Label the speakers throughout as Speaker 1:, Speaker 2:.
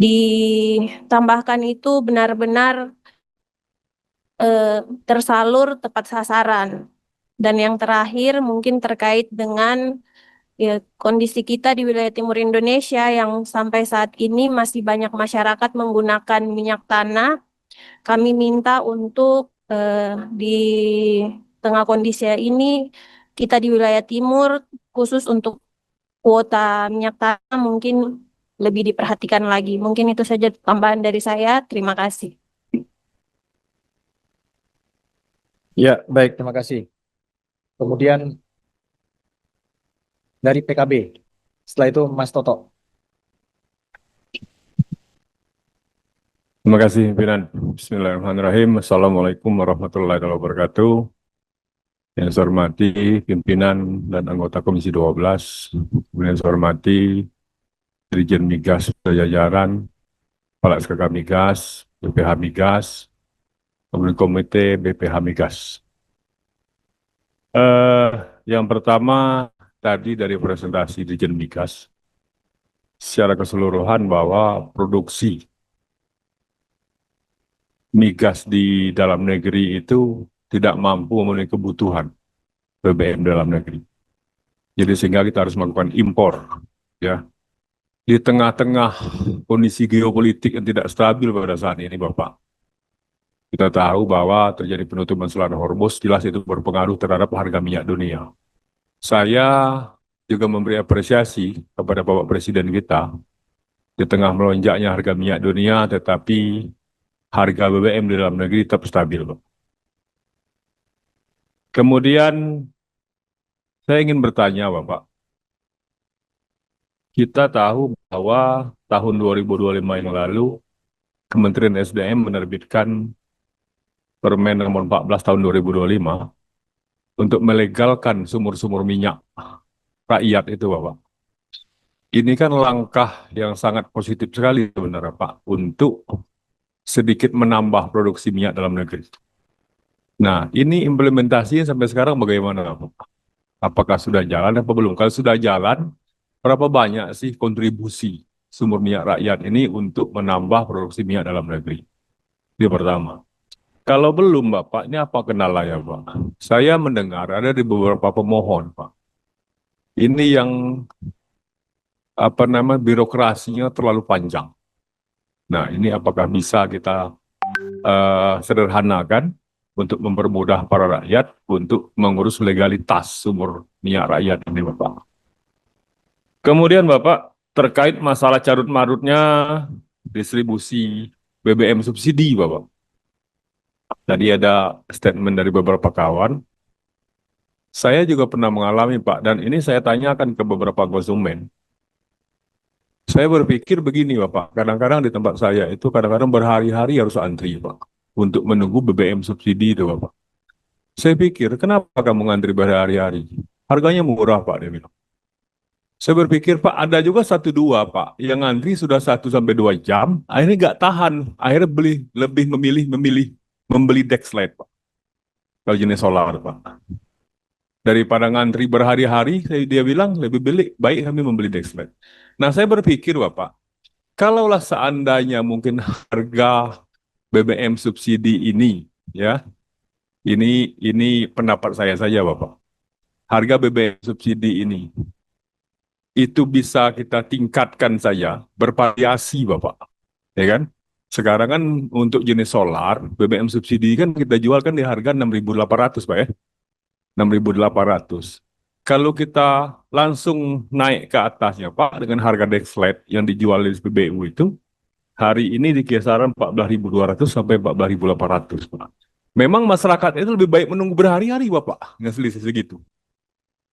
Speaker 1: ditambahkan itu benar-benar tersalur tepat sasaran. Dan yang terakhir mungkin terkait dengan ya, kondisi kita di wilayah timur Indonesia yang sampai saat ini masih banyak masyarakat menggunakan minyak tanah. Kami minta untuk di tengah kondisi ini kita di wilayah timur khusus untuk kuota minyak tanah mungkin lebih diperhatikan lagi. Mungkin itu saja tambahan dari saya. Terima kasih.
Speaker 2: Ya, baik, terima kasih. Kemudian dari PKB, setelah itu Mas Toto.
Speaker 3: Terima kasih, pimpinan. Bismillahirrahmanirrahim. Assalamualaikum warahmatullahi wabarakatuh. Yang saya hormati pimpinan dan anggota Komisi 12, kemudian saya hormati Dirjen Migas Jajaran, Kepala SKK Migas, BPH Migas, kemudian Komite BPH Migas. Yang pertama tadi dari presentasi Dirjen Migas, secara keseluruhan bahwa produksi migas di dalam negeri itu tidak mampu memenuhi kebutuhan BBM dalam negeri. Jadi sehingga kita harus melakukan impor, ya. Di tengah-tengah kondisi geopolitik yang tidak stabil pada saat ini, Bapak. Kita tahu bahwa terjadi penutupan Selat Hormuz, jelas itu berpengaruh terhadap harga minyak dunia. Saya juga memberi apresiasi kepada Bapak Presiden kita, di tengah melonjaknya harga minyak dunia, tetapi harga BBM di dalam negeri tetap stabil, Pak. Kemudian saya ingin bertanya, Bapak. Kita tahu bahwa tahun 2025 yang lalu, Kementerian SDM menerbitkan Permen nomor 14 tahun 2025 untuk melegalkan sumur-sumur minyak rakyat itu, Bapak. Ini kan langkah yang sangat positif sekali sebenarnya, Pak, untuk sedikit menambah produksi minyak dalam negeri. Nah, ini implementasinya sampai sekarang bagaimana, Pak? Apakah sudah jalan atau belum? Kalau sudah jalan, berapa banyak sih kontribusi sumur minyak rakyat ini untuk menambah produksi minyak dalam negeri? Itu pertama. Kalau belum, Bapak, ini apa kendalanya, Pak? Saya mendengar ada di beberapa pemohon, Pak. Ini yang birokrasinya terlalu panjang. Nah, ini apakah bisa kita sederhanakan untuk mempermudah para rakyat untuk mengurus legalitas sumur minyak rakyat ini, Bapak? Kemudian, Bapak, terkait masalah carut-marutnya distribusi BBM subsidi, Bapak. Tadi ada statement dari beberapa kawan. Saya juga pernah mengalami, Pak, dan ini saya tanyakan ke beberapa konsumen. Saya berpikir begini, Bapak, kadang-kadang di tempat saya itu kadang-kadang berhari-hari harus antri, Pak, untuk menunggu BBM subsidi itu, Bapak. Saya pikir, kenapa kamu ngantri berhari-hari? Harganya murah, Pak, dia bilang. Saya berpikir, Pak, ada juga 1-2, Pak, yang ngantri sudah 1 sampai 2 jam, akhirnya nggak tahan, akhirnya lebih memilih membeli Dexlite, Pak, kalau jenis solar, Pak. Daripada ngantri berhari-hari, dia bilang lebih baik kami membeli Dexlite. Nah, saya berpikir, Bapak, kalaulah seandainya mungkin harga BBM subsidi ini, ya, ini pendapat saya saja, Bapak. Harga BBM subsidi ini itu bisa kita tingkatkan saja, bervariasi, Bapak, ya kan? Sekarang kan untuk jenis solar, BBM subsidi kan kita jualkan di harga 6.800, Pak, ya. 6.800. Kalau kita langsung naik ke atasnya, Pak, dengan harga Dexlite yang dijual di SPBU itu, hari ini di kisaran 14.200 sampai 14.800, Pak. Memang masyarakat itu lebih baik menunggu berhari-hari, Bapak, nggak selisih segitu.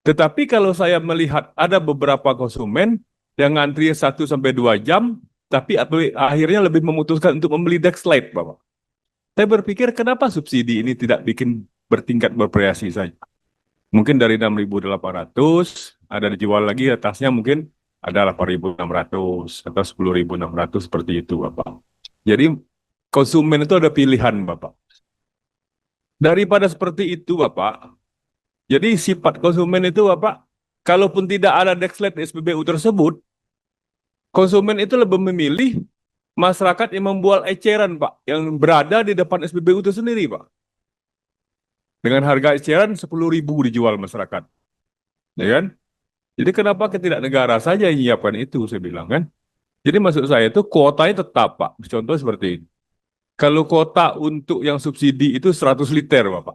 Speaker 3: Tetapi kalau saya melihat ada beberapa konsumen yang ngantri 1 sampai 2 jam, tapi akhirnya lebih memutuskan untuk membeli Dexlite, Bapak. Saya berpikir kenapa subsidi ini tidak bikin bertingkat bervariasi saja. Mungkin dari 6.800, ada dijual lagi atasnya mungkin ada 8.600 atau 10.600 seperti itu, Bapak. Jadi konsumen itu ada pilihan, Bapak. Daripada seperti itu, Bapak, jadi sifat konsumen itu, Bapak, kalaupun tidak ada Dexlite SPBU tersebut, konsumen itu lebih memilih masyarakat yang membuat eceran, Pak, yang berada di depan SPBU itu sendiri, Pak. Dengan harga eceran 10.000 dijual masyarakat. Ya kan? Jadi kenapa tidak negara saja yang menyiapkan itu, saya bilang kan? Jadi maksud saya itu kuotanya tetap, Pak. Contoh seperti ini. Kalau kuota untuk yang subsidi itu 100 liter, Bapak.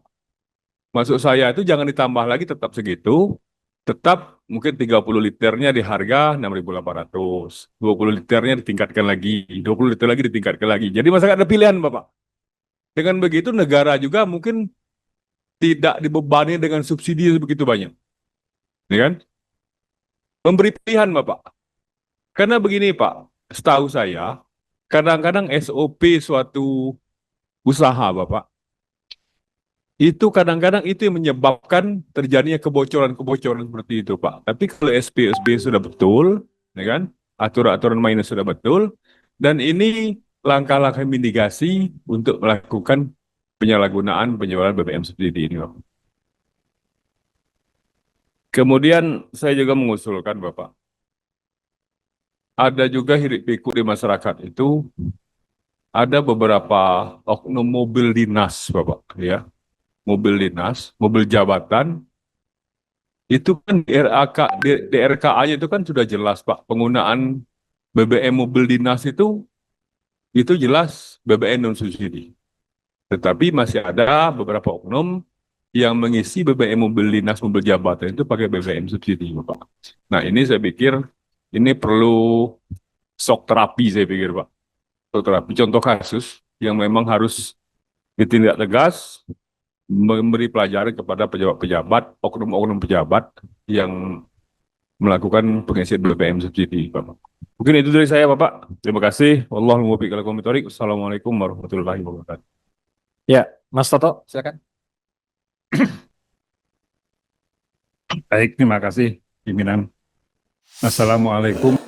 Speaker 3: Maksud saya itu jangan ditambah lagi, tetap segitu. Tetap mungkin 30 liternya di harga 6.800. 20 liternya ditingkatkan lagi. 20 liter lagi ditingkatkan lagi. Jadi masyarakat ada pilihan, Bapak. Dengan begitu negara juga mungkin tidak dibebani dengan subsidi begitu banyak. Ya kan? Memberi pilihan, Bapak. Karena begini, Pak. Setahu saya, kadang-kadang SOP suatu usaha, Bapak, itu kadang-kadang itu yang menyebabkan terjadinya kebocoran-kebocoran seperti itu, Pak. Tapi kalau SP sudah betul, ya kan, aturan-aturan mainnya sudah betul, dan ini langkah-langkah mitigasi untuk melakukan penyalahgunaan penjualan BBM subsidi ini, Pak. Kemudian saya juga mengusulkan, Bapak, ada juga hiruk pikuk di masyarakat itu, ada beberapa oknum mobil dinas, Bapak, ya, mobil dinas, mobil jabatan. Itu kan di RKA-nya itu kan sudah jelas, Pak. Penggunaan BBM mobil dinas itu jelas BBM non subsidi. Tetapi masih ada beberapa oknum yang mengisi BBM mobil dinas, mobil jabatan itu pakai BBM subsidi, Pak. Nah, ini saya pikir ini perlu shock terapi, saya pikir, Pak. Shock terapi. Contoh kasus yang memang harus ditindak tegas, memberi pelajaran kepada pejabat-pejabat, oknum-oknum pejabat yang melakukan pengisian BBM subsidi, Bapak. Mungkin itu dari saya, Bapak. Terima kasih. Wallahul muwaffiq ila aqwamit thoriq. Wassalamualaikum warahmatullahi wabarakatuh.
Speaker 2: Ya, Mas Toto, silakan.
Speaker 4: Baik, terima kasih pimpinan. Assalamualaikum.